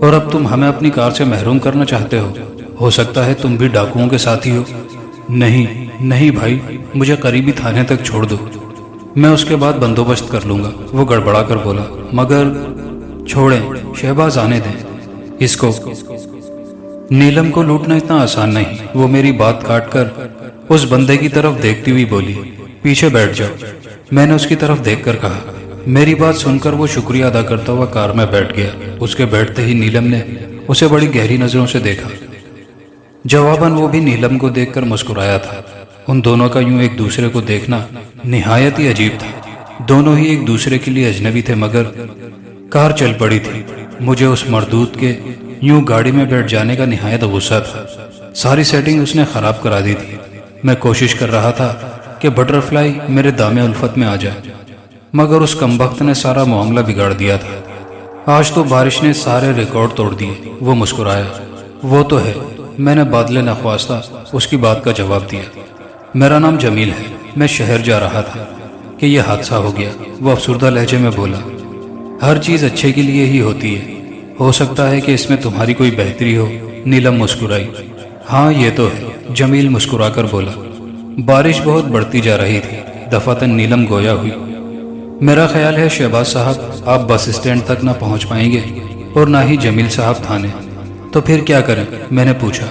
اور اب تم ہمیں اپنی کار سے محروم کرنا چاہتے ہو سکتا ہے تم بھی ڈاکوؤں کے ساتھی ہو۔ نہیں بھائی، مجھے قریبی تھانے تک چھوڑ دو، میں اس کے بعد بندوبست کر لوں گا، وہ گڑبڑا کر بولا۔ مگر چھوڑیں شہباز، آنے دیں اس کو۔ نیلم کو لوٹنا اتنا آسان نہیں۔ وہ میری بات کاٹ کر اس بندے کی طرف دیکھتی ہوئی بولی، پیچھے بیٹھ جاؤ۔ میں نے اس کی طرف دیکھ کر کہا۔ میری بات سن کر وہ شکریہ ادا کرتا ہوا کار میں بیٹھ گیا۔ اس کے بیٹھتے ہی نیلم نے اسے بڑی گہری نظروں سے دیکھا۔ جواباً وہ بھی نیلم کو دیکھ کر مسکرایا تھا۔ ان دونوں کا یوں ایک دوسرے کو دیکھنا نہایت ہی عجیب تھا۔ دونوں ہی ایک دوسرے کے لیے اجنبی تھے، مگر کار چل پڑی تھی۔ مجھے اس مردود کے یوں گاڑی میں بیٹھ جانے کا نہایت غصہ تھا۔ ساری سیٹنگ اس نے خراب کرا دی تھی۔ میں کوشش کر رہا تھا کہ بٹر فلائی میرے دامِ الفت میں آ جائے، مگر اس کمبخت نے سارا معاملہ بگاڑ دیا تھا۔ آج تو بارش نے سارے ریکارڈ توڑ دیے۔ وہ مسکرایا۔ وہ تو ہے، میں نے بادل نخواستہ اس کی بات کا جواب دیا۔ میرا نام جمیل ہے، میں شہر جا رہا تھا کہ یہ حادثہ ہو گیا۔ وہ افسردہ لہجے میں بولا۔ ہر چیز اچھے کے لیے ہی ہوتی ہے، ہو سکتا ہے کہ اس میں تمہاری کوئی بہتری ہو۔ نیلم مسکرائی۔ ہاں یہ تو ہے، جمیل مسکرا کر بولا۔ بارش بہت بڑھتی جا رہی تھی۔ دفعتاً نیلم گویا ہوئی۔ میرا خیال ہے شہباز صاحب آپ بس اسٹینڈ تک نہ پہنچ پائیں گے اور نہ ہی جمیل صاحب تھانے۔ تو پھر کیا کریں؟ میں نے پوچھا۔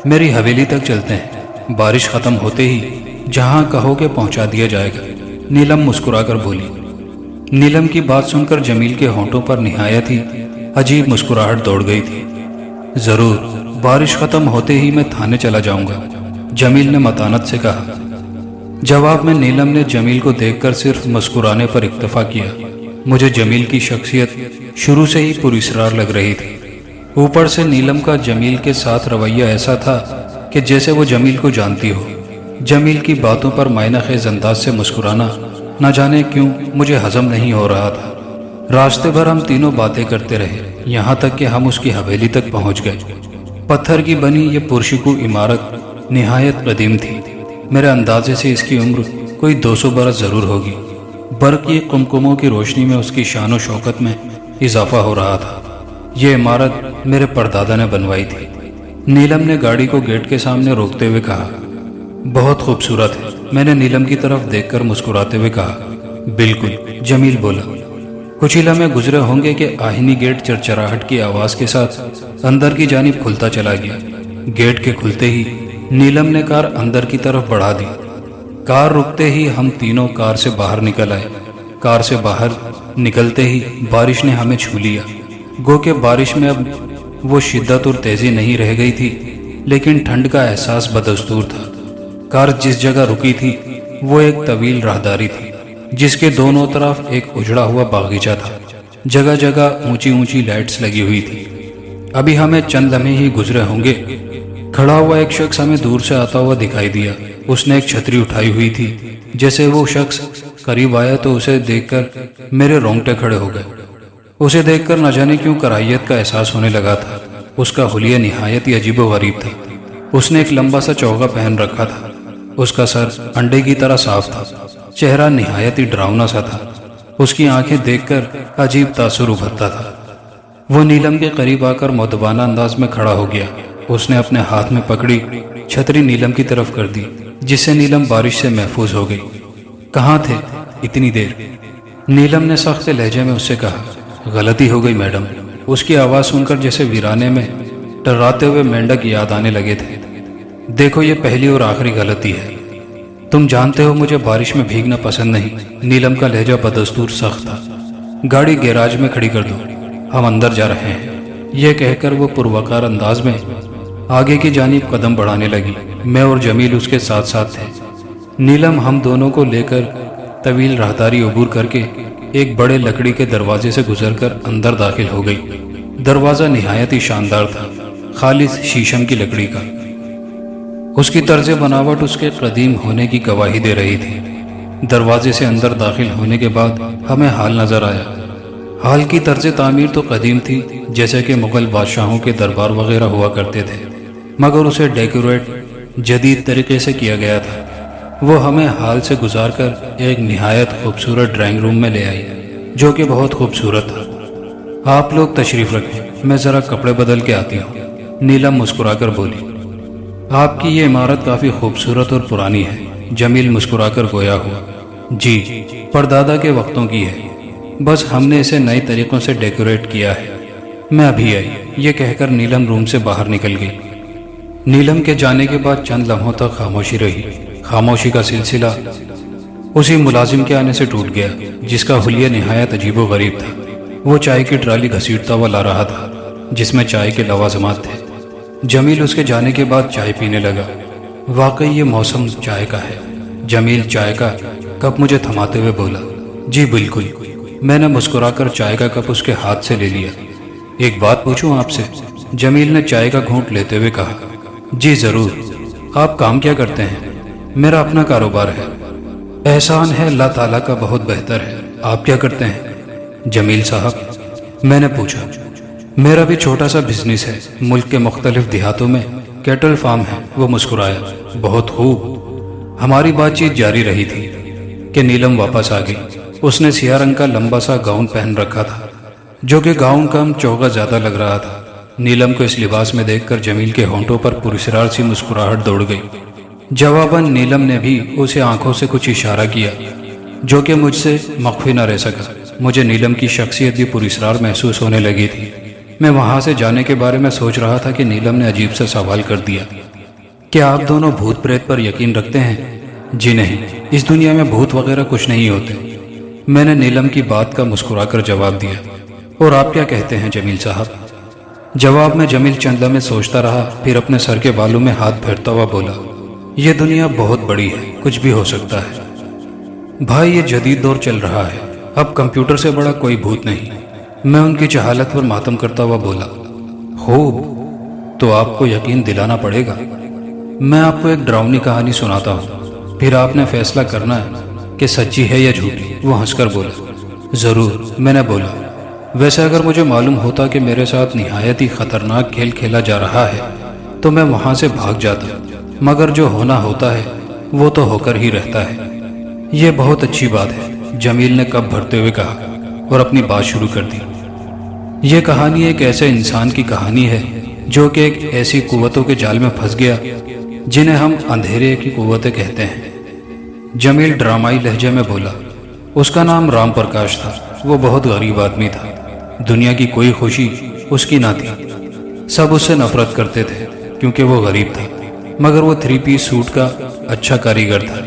میری حویلی تک چلتے ہیں، بارش ختم ہوتے ہی جہاں کہو کہ پہنچا دیا جائے گا۔ نیلم مسکرا کر بولی۔ نیلم کی بات سن کر جمیل کے ہونٹوں پر نہایت ہی عجیب مسکراہٹ دوڑ گئی تھی۔ ضرور، بارش ختم ہوتے ہی میں تھانے چلا جاؤں گا، جمیل نے متانت سے کہا۔ جواب میں نیلم نے جمیل کو دیکھ کر صرف مسکرانے پر اکتفا کیا۔ مجھے جمیل کی شخصیت شروع سے ہی پراسرار لگ رہی تھی۔ اوپر سے نیلم کا جمیل کے ساتھ رویہ ایسا تھا کہ جیسے وہ جمیل کو جانتی ہو۔ جمیل کی باتوں پر معنی خیز انداز سے مسکرانا نہ جانے کیوں مجھے ہضم نہیں ہو رہا تھا۔ راستے بھر ہم تینوں باتیں کرتے رہے، یہاں تک کہ ہم اس کی حویلی تک پہنچ گئے۔ پتھر کی بنی یہ پرشکو عمارت نہایت قدیم تھی۔ میرے اندازے سے اس کی عمر کوئی 200 برس ضرور ہوگی۔ برق کی قمقموں کی روشنی میں اس کی شان و شوکت میں اضافہ ہو رہا تھا۔ یہ عمارت میرے پردادا نے بنوائی تھی۔ نیلم نے گاڑی کو گیٹ کے سامنے روکتے ہوئے کہا۔ بہت خوبصورت ہے، میں نے نیلم کی طرف دیکھ کر مسکراتے ہوئے کہا۔ بالکل، جمیل بولا۔ کچھ ہی لمحے گزرے ہوں گے کہ آہنی گیٹ چرچراہٹ کی آواز کے ساتھ اندر کی جانب کھلتا چلا گیا۔ گیٹ کے کھلتے ہی نیلم نے کار اندر کی طرف بڑھا دی۔ کار رکتے ہی ہم تینوں کار سے باہر نکل آئے۔ کار سے باہر نکلتے ہی بارش نے ہمیں چھو لیا۔ گو کہ بارش میں اب وہ شدت اور تیزی نہیں رہ گئی تھی، لیکن ٹھنڈ کا احساس بدستور تھا۔ کار جس جگہ رکی تھی وہ ایک طویل راہداری تھی، جس کے دونوں طرف ایک اجڑا ہوا باغیچہ تھا۔ جگہ جگہ اونچی اونچی لائٹس لگی ہوئی تھی۔ ابھی ہمیں چند لمحے ہی گزرے ہوں گے، کھڑا ہوا ایک شخص ہمیں دور سے آتا ہوا دکھائی دیا۔ اس نے ایک چھتری اٹھائی ہوئی تھی۔ جیسے وہ شخص قریب آیا تو اسے دیکھ کر میرے رونگٹے کھڑے ہو گئے۔ اسے دیکھ کر نہ جانے کیوں کراہیت کا احساس ہونے لگا تھا۔ اس کا حلیہ نہایت ہی عجیب و غریب تھا۔ اس نے ایک لمبا سا چوغا پہن رکھا تھا۔ اس کا سر انڈے کی طرح صاف تھا۔ چہرہ نہایت ہی ڈراؤنا سا تھا۔ اس کی آنکھیں دیکھ کر عجیب تاثر ابھرتا تھا۔ وہ نیلم کے قریب آ کر مؤدبانہ انداز میں کھڑا ہو گیا۔ اس نے اپنے ہاتھ میں پکڑی چھتری نیلم کی طرف کر دی، جس سے نیلم بارش سے محفوظ ہو گئی۔ کہاں تھے اتنی دیر؟ نیلم نے سخت لہجے میں اس سے کہا۔ غلطی ہو گئی میڈم۔ اس کی آواز سن کر جیسے ویرانے میں ٹراتے ہوئے مینڈک یاد آنے لگے تھے۔ دیکھو یہ پہلی اور آخری غلطی ہے۔ تم جانتے ہو مجھے بارش میں بھیگنا پسند نہیں۔ نیلم کا لہجہ بدستور سخت تھا۔ گاڑی گیراج میں کھڑی کر دو، ہم اندر جا رہے ہیں۔ یہ کہہ کر وہ پروقار انداز میں آگے کی جانب قدم بڑھانے لگی۔ میں اور جمیل اس کے ساتھ ساتھ تھے۔ نیلم ہم دونوں کو لے کر طویل راہداری عبور کر کے ایک بڑے لکڑی کے دروازے سے گزر کر اندر داخل ہو گئی۔ دروازہ نہایت ہی شاندار تھا، خالص شیشم کی لکڑی کا۔ اس کی طرز بناوٹ اس کے قدیم ہونے کی گواہی دے رہی تھی۔ دروازے سے اندر داخل ہونے کے بعد ہمیں ہال نظر آیا۔ ہال کی طرز تعمیر تو قدیم تھی، جیسے کہ مغل بادشاہوں کے دربار وغیرہ ہوا کرتے تھے، مگر اسے ڈیکوریٹ جدید طریقے سے کیا گیا تھا۔ وہ ہمیں ہال سے گزار کر ایک نہایت خوبصورت ڈرائنگ روم میں لے آئی، جو کہ بہت خوبصورت تھا۔ آپ لوگ تشریف رکھیں، میں ذرا کپڑے بدل کے آتی ہوں، نیلم مسکرا کر بولی۔ آپ کی یہ عمارت کافی خوبصورت اور پرانی ہے، جمیل مسکرا کر گویا ہوا۔ جی، پردادا کے وقتوں کی ہے، بس ہم نے اسے نئے طریقوں سے ڈیکوریٹ کیا ہے۔ میں ابھی آئی، یہ کہہ کر نیلم روم سے باہر نکل گئی۔ نیلم کے جانے کے بعد چند لمحوں تک خاموشی رہی۔ خاموشی کا سلسلہ اسی ملازم کے آنے سے ٹوٹ گیا جس کا حلیہ نہایت عجیب و غریب تھا۔ وہ چائے کی ٹرالی گھسیٹتا ہوا لا رہا تھا جس میں چائے کے لوازمات تھے۔ جمیل اس کے جانے کے بعد چائے پینے لگا۔ واقعی یہ موسم چائے کا ہے، جمیل چائے کا کپ مجھے تھماتے ہوئے بولا۔ جی بالکل، میں نے مسکرا کر چائے کا کپ اس کے ہاتھ سے لے لیا۔ ایک بات پوچھوں آپ سے؟ جمیل نے چائے کا گھونٹ لیتے ہوئے کہا۔ جی ضرور، آپ کام کیا کرتے ہیں؟ میرا اپنا کاروبار ہے۔ احسان ہے اللہ تعالیٰ کا، بہت بہتر ہے۔ آپ کیا کرتے ہیں جمیل صاحب؟ میں نے پوچھا۔ میرا بھی چھوٹا سا بزنس ہے، ملک کے مختلف دیہاتوں میں کیٹل فارم ہے۔ وہ مسکرایا۔ بہت خوب۔ ہماری بات چیت جاری رہی تھی کہ نیلم واپس آ گئی۔ اس نے سیاہ رنگ کا لمبا سا گاؤن پہن رکھا تھا جو کہ گاؤن کم چوغا زیادہ لگ رہا تھا۔ نیلم کو اس لباس میں دیکھ کر جمیل کے ہونٹوں پر پراسرار سی مسکراہٹ دوڑ گئی۔ جواباً نیلم نے بھی اسے آنکھوں سے کچھ اشارہ کیا جو کہ مجھ سے مخفی نہ رہ سکا۔ مجھے نیلم کی شخصیت بھی پراسرار محسوس ہونے لگی تھی۔ میں وہاں سے جانے کے بارے میں سوچ رہا تھا کہ نیلم نے عجیب سا سوال کر دیا۔ کیا آپ دونوں بھوت پریت پر یقین رکھتے ہیں؟ جی نہیں، اس دنیا میں بھوت وغیرہ کچھ نہیں ہوتے، میں نے نیلم کی بات کا مسکرا کر جواب دیا۔ اور آپ کیا کہتے ہیں جمیل صاحب؟ جواب میں جمیل چند لمحے سوچتا رہا، پھر اپنے سر کے بالوں میں ہاتھ پھیرتا ہوا بولا۔ یہ دنیا بہت بڑی ہے، کچھ بھی ہو سکتا ہے بھائی، یہ جدید دور چل رہا ہے، اب کمپیوٹر سے بڑا کوئی بھوت نہیں۔ میں ان کی جہالت پر ماتم کرتا ہوا بولا۔ خوب، تو آپ کو یقین دلانا پڑے گا۔ میں آپ کو ایک ڈراؤنی کہانی سناتا ہوں، پھر آپ نے فیصلہ کرنا ہے کہ سچی ہے یا جھوٹی۔ وہ ہنس کر بولا۔ ضرور، میں نے بولا۔ ویسے اگر مجھے معلوم ہوتا کہ میرے ساتھ نہایت ہی خطرناک کھیل کھیلا جا رہا ہے تو میں وہاں سے بھاگ جاتا، مگر جو ہونا ہوتا ہے وہ تو ہو کر ہی رہتا ہے۔ یہ بہت اچھی بات ہے، جمیل نے کپ بھرتے ہوئے کہا اور اپنی بات شروع کر دی۔ یہ کہانی ایک ایسے انسان کی کہانی ہے جو کہ ایک ایسی قوتوں کے جال میں پھنس گیا جنہیں ہم اندھیرے کی قوتیں کہتے ہیں۔ جمیل ڈرامائی لہجے میں بولا۔ اس کا نام رام پرکاش تھا۔ وہ بہت غریب آدمی تھا، دنیا کی کوئی خوشی اس کی نہ تھی۔ سب اس سے نفرت کرتے تھے کیونکہ وہ غریب تھا، مگر وہ 3 پیس سوٹ کا اچھا کاریگر تھا،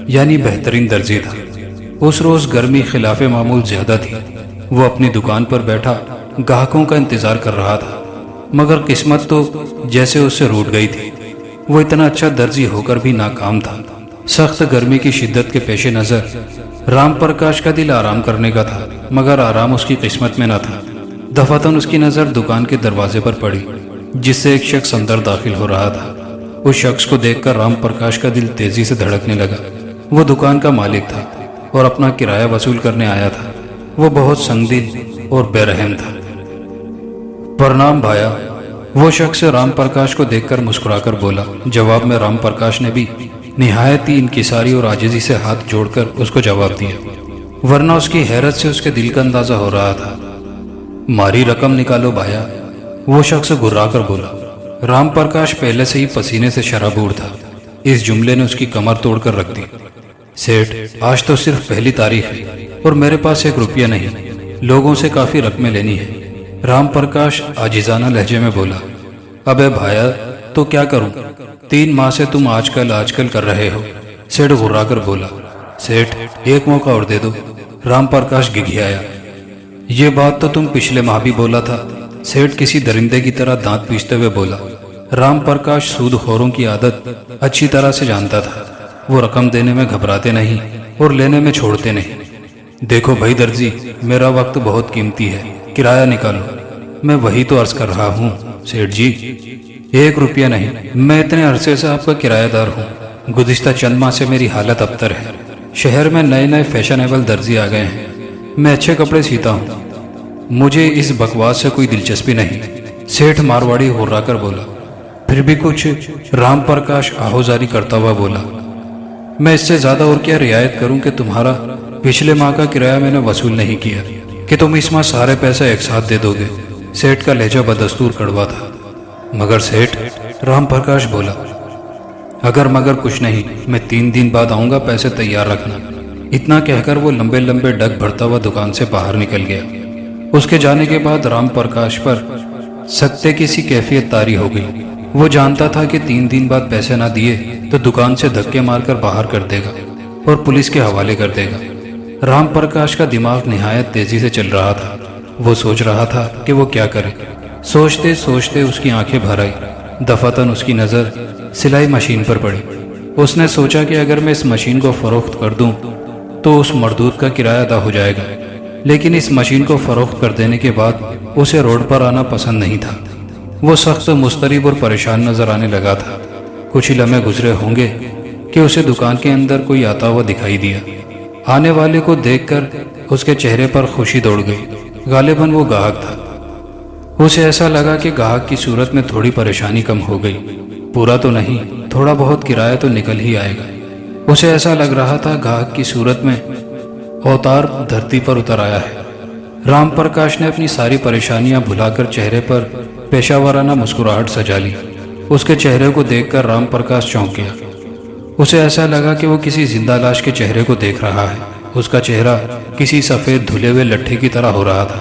یعنی بہترین درزی تھا۔ اس روز گرمی خلاف معمول زیادہ تھی۔ وہ اپنی دکان پر بیٹھا گاہکوں کا انتظار کر رہا تھا، مگر قسمت تو جیسے اس سے روٹ گئی تھی۔ وہ اتنا اچھا درزی ہو کر بھی ناکام تھا۔ سخت گرمی کی شدت کے پیش نظر رام پرکاش کا دل آرام کرنے کا تھا، مگر آرام اس کی قسمت میں نہ تھا۔ دفعتاً اس کی نظر دکان کے دروازے پر پڑی جس سے ایک شخص اندر داخل ہو رہا تھا۔ اس شخص کو دیکھ کر رام پرکاش کا دل تیزی سے دھڑکنے لگا۔ وہ دکان کا مالک تھا اور اپنا کرایہ وصول کرنے آیا تھا۔ وہ بہت سنگ دل اور بے رحم تھا۔ پرنام بھایا، وہ شخص رام پرکاش کو دیکھ کر مسکرا کر بولا۔ جواب میں رام پرکاش نے بھی نہایت ہی انکساری اور عاجزی سے ہاتھ جوڑ کر اس کو جواب دیا، ورنہ اس کی حیرت سے اس کے دل کا اندازہ ہو رہا تھا۔ ماری رقم نکالو بھایا، وہ شخص گھرا کر بولا۔ رام پرکاش پہلے سے ہی پسینے سے شرابور تھا۔ اس جملے نے اس کی کمر توڑ کر رکھ دی۔ سیٹھ، آج تو صرف پہلی تاریخ ہے اور میرے پاس 1 روپیہ نہیں، لوگوں سے کافی رقمیں لینی ہے۔ رام پرکاش عاجزانہ لہجے میں بولا۔ ابے بھایا، تو کیا کروں؟ 3 ماہ سے تم آج کل کر رہے ہو، سیٹھ گھرا کر بولا۔ سیٹھ، ایک موقع اور دے دو، رام پرکاش گھگھیایا۔ یہ بات تو تم پچھلے ماہ بھی بولا تھا، سیٹھ کسی درندے کی طرح دانت پیستے ہوئے بولا۔ رام پرکاش سود خوروں کی عادت اچھی طرح سے جانتا تھا۔ وہ رقم دینے میں گھبراتے نہیں اور لینے میں چھوڑتے نہیں۔ دیکھو بھائی درزی، میرا وقت بہت قیمتی ہے، کرایہ نکالو۔ میں وہی تو عرض کر رہا ہوں سیٹھ جی، 1 روپیہ نہیں، میں اتنے عرصے سے آپ کا کرایہ دار ہوں۔ گزشتہ چند ماہ سے میری حالت ابتر ہے۔ شہر میں نئے فیشنیبل درزی آ گئے ہیں، میں اچھے کپڑے سیتا ہوں، مجھے اس بکواس سے کوئی دلچسپی نہیں، سیٹھ مارواڑی غرا کر بولا۔ پھر بھی کچھ رام پرکاش آہوزاری کرتا ہوا بولا۔ میں اس سے زیادہ اور کیا رعایت کروں کہ تمہارا پچھلے ماہ کا کرایہ میں نے وصول نہیں کیا۔ کہ تم اس ماہ سارے پیسے ایک ساتھ دے دو گے۔ سیٹھ کا لہجہ بدستور کڑوا تھا۔ مگر سیٹھ، رام پرکاش بولا، اگر مگر کچھ نہیں، میں 3 دن بعد آؤں گا، پیسے تیار رکھنا۔ اتنا کہہ کر وہ لمبے لمبے ڈگ بھرتا ہوا دکان سے باہر نکل گیا۔ اس کے جانے کے بعد رام پرکاش پر سکتے کی سی کیفیت طاری ہو گئی۔ وہ جانتا تھا کہ 3 دن بعد پیسے نہ دیے تو دکان سے دھکے مار کر باہر کر دے گا اور پولیس کے حوالے کر دے گا۔ رام پرکاش کا دماغ نہایت تیزی سے چل رہا تھا۔ وہ سوچ رہا تھا کہ وہ کیا کرے۔ سوچتے سوچتے اس کی آنکھیں بھر آئی۔ دفعتاً اس کی نظر سلائی مشین پر پڑی۔ اس نے سوچا کہ اگر میں اس مشین کو فروخت کر دوں تو اس مردود کا کرایہ ادا ہو جائے گا، لیکن اس مشین کو فروخت کر دینے کے بعد اسے روڈ پر آنا پسند نہیں تھا۔ وہ سخت مضطرب اور پریشان نظر آنے لگا تھا۔ کچھ ہی لمحے گزرے ہوں گے کہ اسے دکان کے اندر کوئی آتا ہوا دکھائی دیا۔ آنے والے کو دیکھ کر اس کے چہرے پر خوشی دوڑ گئی۔ غالباً وہ گاہک تھا۔ اسے ایسا لگا کہ گاہک کی صورت میں تھوڑی پریشانی کم ہو گئی۔ پورا تو نہیں، تھوڑا بہت کرایہ تو نکل ہی آئے گا۔ اسے ایسا لگ رہا تھا گاہک کی صورت میں اوتار دھرتی پر اتر آیا ہے۔ رام پرکاش نے اپنی ساری پریشانیاں بھلا کر چہرے پر پیشہ ورانہ مسکراہٹ سجا لی۔ اس کے چہرے کو دیکھ کر رام پرکاش چونک گیا۔ اسے ایسا لگا کہ وہ کسی زندہ لاش کے چہرے کو دیکھ رہا ہے۔ اس کا چہرہ کسی سفید دھلے ہوئے لٹھے کی طرح ہو رہا تھا۔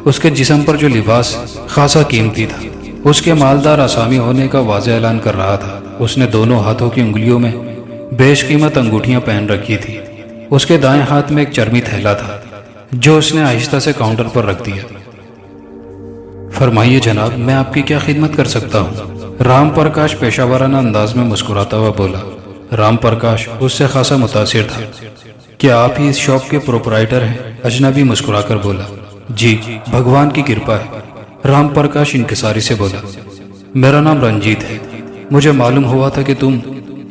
اس کے جسم پر جو لباس خاصا قیمتی تھا، اس کے مالدار اسامی ہونے کا واضح اعلان کر رہا تھا۔ اس نے دونوں ہاتھوں کی انگلیوں میں بیش قیمت انگوٹھیاں پہن رکھی تھی۔ اس کے دائیں ہاتھ میں ایک چرمی تھیلا تھا جو اس نے آہستہ سے کاؤنٹر پر رکھ دیا۔ فرمائیے جناب، میں آپ کی کیا خدمت کر سکتا ہوں؟ رام پرکاش پیشہ ورانہ انداز میں مسکراتا ہوا بولا۔ رام پرکاش اس سے خاصا متاثر تھا۔ کیا آپ ہی اس شاپ کے پروپرائٹر ہیں؟ اجنبی مسکرا کر بولا۔ جی، بھگوان کی کرپا ہے، رام پرکاش انکساری سے بولا۔ میرا نام رنجیت ہے۔ مجھے معلوم ہوا تھا کہ تم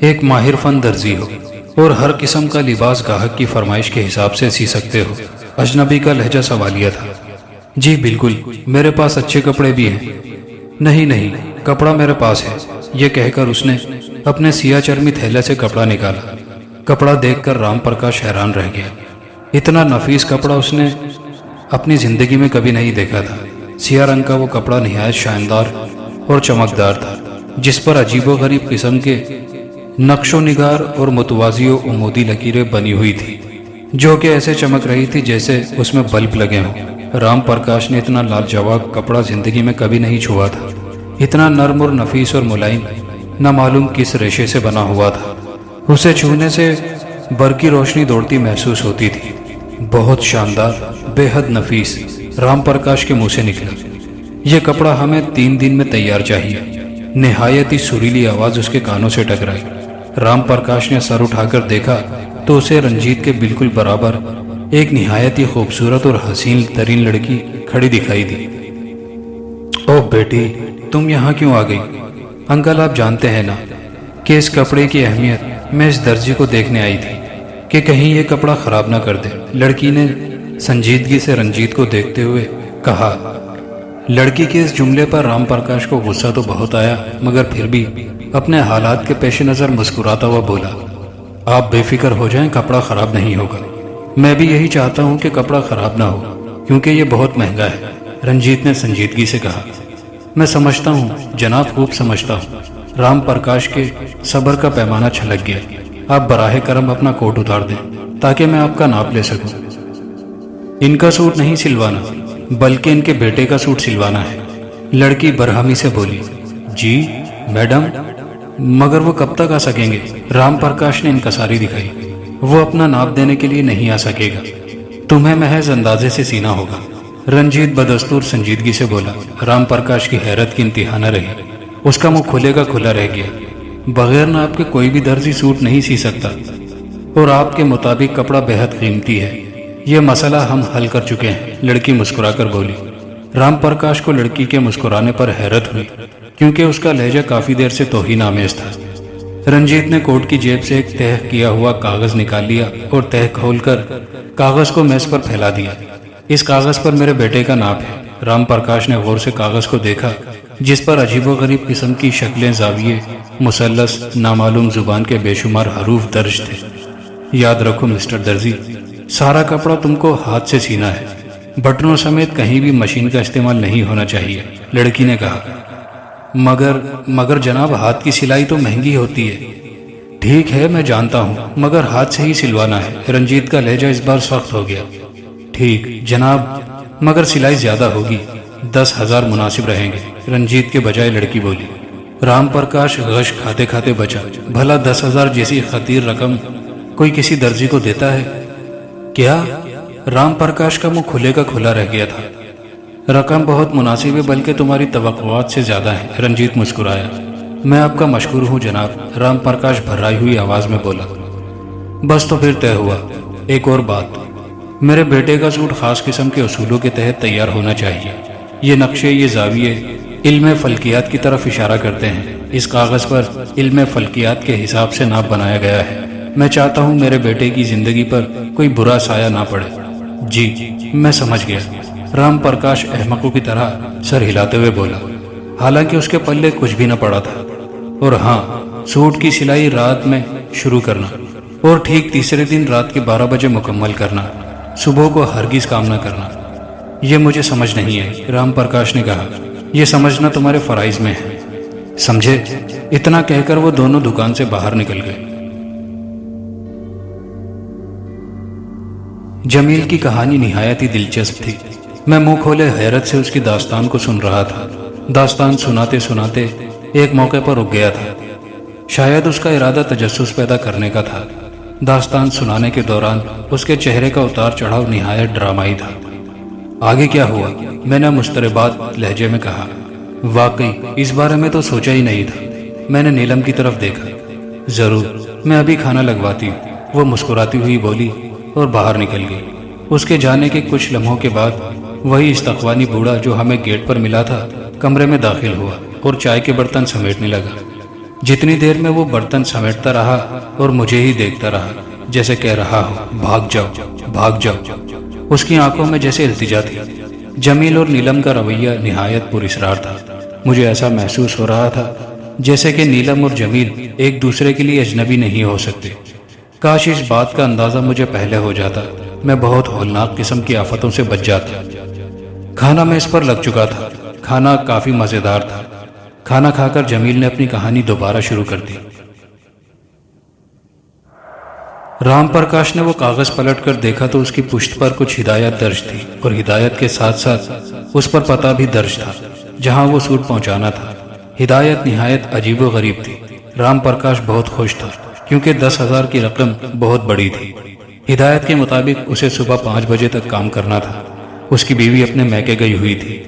ایک ماہر فن درزی ہو اور ہر قسم کا لباس گاہک کی فرمائش کے حساب سے سی سکتے ہو۔ اجنبی کا لہجہ سوالیہ تھا۔ جی بالکل، میرے پاس اچھے کپڑے بھی ہیں۔ نہیں، کپڑا میرے پاس ہے، یہ کہہ کر اس نے اپنے سیاہ چرمی تھیلے سے کپڑا نکالا۔ کپڑا دیکھ کر رام پرکاش حیران رہ گیا۔ اتنا نفیس کپڑا اس نے اپنی زندگی میں کبھی نہیں دیکھا تھا۔ سیاہ رنگ کا وہ کپڑا نہایت شاندار اور چمکدار تھا، جس پر عجیب و غریب قسم کے نقش و نگار اور متوازی و عمودی لکیریں بنی ہوئی تھی، جو کہ ایسے چمک رہی تھی جیسے اس میں بلب لگے ہوں۔ رام پرکاش نے اتنا لاجواب کپڑا زندگی میں کبھی نہیں چھوا تھا۔ اتنا نرم اور نفیس اور ملائم، نہ معلوم کس ریشے سے بنا ہوا تھا۔ اسے چھونے سے برقی روشنی دوڑتی محسوس ہوتی تھی۔ بہت شاندار، بے حد نفیس، رام پرکاش کے منہ سے نکلا۔ یہ کپڑا ہمیں 3 دن میں تیار چاہیے۔ نہایت ہی سریلی آواز اس کے کانوں سے ٹکرائی۔ رام پرکاش نے سر اٹھا کر دیکھا تو اسے رنجیت کے بالکل برابر ایک نہایت ہی خوبصورت اور حسین ترین لڑکی کھڑی دکھائی دی۔ او بیٹی، تم یہاں کیوں آ گئی؟ انکل آپ جانتے ہیں نا کہ اس کپڑے کی اہمیت۔ میں اس درزی کو دیکھنے آئی تھی کہ کہیں یہ کپڑا خراب نہ کر دے، لڑکی نے سنجیدگی سے رنجیت کو دیکھتے ہوئے کہا۔ لڑکی کے اس جملے پر رام پرکاش کو غصہ تو بہت آیا، مگر پھر بھی اپنے حالات کے پیش نظر مسکراتا ہوا بولا، آپ بے فکر ہو جائیں، کپڑا خراب نہیں ہوگا۔ میں بھی یہی چاہتا ہوں کہ کپڑا خراب نہ ہو، کیونکہ یہ بہت مہنگا ہے، رنجیت نے سنجیدگی سے کہا۔ میں سمجھتا ہوں جناب، خوب سمجھتا ہوں۔ رام پرکاش کے صبر کا پیمانہ چھلک گیا۔ آپ براہ کرم اپنا کوٹ اتار دیں تاکہ میں آپ کا ناپ لے سکوں۔ ان کا سوٹ نہیں سلوانا، بلکہ ان کے بیٹے کا سوٹ سلوانا ہے، لڑکی برہمی سے بولی۔ جی میڈم، مگر وہ کب تک آ سکیں گے؟ رام پرکاش نے انکساری دکھائی۔ وہ اپنا ناپ دینے کے لیے نہیں آ سکے گا، تمہیں محض اندازے سے سینا ہوگا، رنجیت بدستور سنجیدگی سے بولا۔ رام پرکاش کی حیرت کی انتہا نہ رہی۔ اس کا منہ کھلے کا کھلا رہ گیا۔ بغیر ناپ کے کوئی بھی درزی سوٹ نہیں سی سکتا، اور آپ کے مطابق کپڑا بے حد قیمتی ہے۔ یہ مسئلہ ہم حل کر چکے ہیں، لڑکی مسکرا کر بولی۔ رام پرکاش کو لڑکی کے مسکرانے پر حیرت ہوئی، کیونکہ اس کا لہجہ کافی دیر سے توہین آمیز تھا۔ رنجیت نے کوٹ کی جیب سے ایک تہہ کیا ہوا کاغذ نکال لیا اور تہہ کھول کر کاغذ کو میز پر پھیلا دیا۔ اس کاغذ پر میرے بیٹے کا ناپ ہے۔ رام پرکاش نے غور سے کاغذ کو دیکھا، جس پر عجیب و غریب قسم کی شکلیں، زاویے، مثلث، نامعلوم زبان کے بے شمار حروف درج تھے۔ یاد رکھو مسٹر درزی، سارا کپڑا تم کو ہاتھ سے سینا ہے، بٹنوں سمیت کہیں بھی مشین کا استعمال نہیں ہونا چاہیے، لڑکی نے کہا۔ مگر جناب ہاتھ کی سلائی تو مہنگی ہوتی ہے۔ ٹھیک ہے میں جانتا ہوں، مگر ہاتھ سے ہی سلوانا ہے۔ رنجیت کا لہجہ اس بار سخت ہو گیا۔ ٹھیک جناب، مگر سلائی زیادہ ہوگی، 10,000 مناسب رہیں گے، رنجیت کے بجائے لڑکی بولی۔ رام پرکاش غش کھاتے کھاتے بچا، بھلا 10,000 جیسی خطیر رقم کوئی کسی درزی کو دیتا ہے کیا؟ رام پرکاش کا منہ کھلے کا کھلا رہ گیا تھا۔ رقم بہت مناسب ہے، بلکہ تمہاری توقعات سے زیادہ ہے، رنجیت مسکرایا۔ میں آپ کا مشکور ہوں جناب، رام پرکاش بھرائی ہوئی آواز میں بولا۔ بس تو پھر طے ہوا۔ ایک اور بات، میرے بیٹے کا سوٹ خاص قسم کے اصولوں کے تحت تیار ہونا چاہیے۔ یہ نقشے، یہ زاویے علم فلکیات کی طرف اشارہ کرتے ہیں۔ اس کاغذ پر علم فلکیات کے حساب سے ناپ بنایا گیا ہے۔ میں چاہتا ہوں میرے بیٹے کی زندگی پر کوئی برا سایہ نہ پڑے۔ جی میں سمجھ گیا، رام پرکاش احمقوں کی طرح سر ہلاتے ہوئے بولا، حالانکہ اس کے پلے کچھ بھی نہ پڑا تھا۔ اور ہاں، سوٹ کی سلائی رات میں شروع کرنا اور ٹھیک تیسرے دن رات کے 12 بجے مکمل کرنا، صبح کو ہرگز کام نہ کرنا۔ یہ مجھے سمجھ نہیں ہے، رام پرکاش نے کہا۔ یہ سمجھنا تمہارے فرائض میں ہے، سمجھے؟ اتنا کہہ کر وہ دونوں دکان سے باہر نکل گئے۔ جمیل کی کہانی نہایت ہی دلچسپ تھی۔ میں منہ کھولے حیرت سے اس کی داستان کو سن رہا تھا۔ داستان سناتے سناتے ایک موقع پر رک گیا تھا۔ شاید اس کا ارادہ تجسس پیدا کرنے کا تھا۔ داستان سنانے کے دوران اس کے چہرے کا اتار چڑھاؤ نہایت ڈرامائی تھا۔ آگے کیا ہوا؟ میں نے مضطربات لہجے میں کہا۔ واقعی اس بارے میں تو سوچا ہی نہیں تھا۔ میں نے نیلم کی طرف دیکھا۔ ضرور، میں ابھی کھانا لگواتی ہوں، وہ مسکراتی ہوئی بولی اور باہر نکل گئی۔ اس کے جانے کے کچھ لمحوں کے بعد وہی استقوانی بوڑھا جو ہمیں گیٹ پر ملا تھا کمرے میں داخل ہوا اور چائے کے برتن سمیٹنے لگا۔ جتنی دیر میں وہ برتن سمیٹتا رہا اور مجھے ہی دیکھتا رہا، جیسے کہہ رہا ہو بھاگ جاؤ بھاگ جاؤ۔ اس کی آنکھوں میں جیسے التجا تھی۔ جمیل اور نیلم کا رویہ نہایت پراسرار تھا۔ مجھے ایسا محسوس ہو رہا تھا جیسے کہ نیلم اور جمیل ایک دوسرے کے لیے اجنبی نہیں ہو سکتے۔ کاش اس بات کا اندازہ مجھے پہلے ہو جاتا، میں بہت ہولناک قسم کی آفتوں سے بچ جاتا۔ کھانا میں اس پر لگ چکا تھا۔ کھانا کافی مزیدار تھا۔ کھانا کھا کر جمیل نے اپنی کہانی دوبارہ شروع کر دی۔ رام پرکاش نے وہ کاغذ پلٹ کر دیکھا تو اس کی پشت پر کچھ ہدایت درج تھی، اور ہدایت کے ساتھ ساتھ اس پر پتہ بھی درج تھا جہاں وہ سوٹ پہنچانا تھا۔ ہدایت نہایت عجیب و غریب تھی۔ رام پرکاش بہت خوش تھا کیونکہ 10,000 کی رقم بہت بڑی تھی۔ ہدایت کے مطابق اسے صبح 5 بجے تک کام کرنا تھا۔ اس کی بیوی اپنے میکے گئی ہوئی تھی،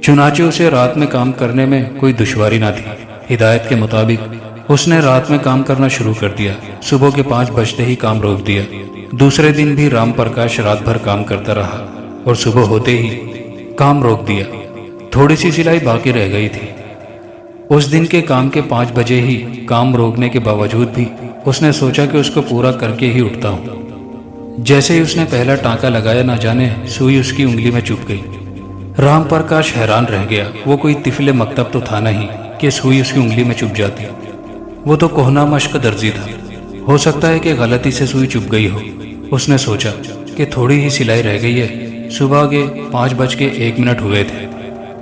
چنانچہ اسے رات میں کام کرنے میں کوئی دشواری نہ تھی۔ ہدایت کے مطابق اس نے رات میں کام کرنا شروع کر دیا۔ صبح کے 5 بجتے ہی کام روک دیا۔ دوسرے دن بھی رام پرکاش رات بھر کام کرتا رہا اور صبح ہوتے ہی کام روک دیا۔ تھوڑی سی سلائی باقی رہ گئی تھی۔ اس دن کے کام کے 5 بجے ہی کام روکنے کے باوجود بھی اس نے سوچا کہ اس کو پورا کر کے ہی اٹھتا ہوں۔ جیسے ہی اس نے پہلا ٹانکا لگایا، نہ جانے سوئی اس کی انگلی میں چپ گئی۔ رام پرکاش حیران رہ گیا۔ وہ کوئی طفل مکتب تو تھا نہیں کہ سوئی اس کی انگلی میں چپ جاتی۔ وہ تو کہنا مشق درزی تھا، ہو سکتا ہے کہ غلطی سے سوئی چپ گئی ہو۔ اس نے سوچا کہ تھوڑی ہی سلائی رہ گئی ہے، صبح کے 5:01 ہوئے تھے۔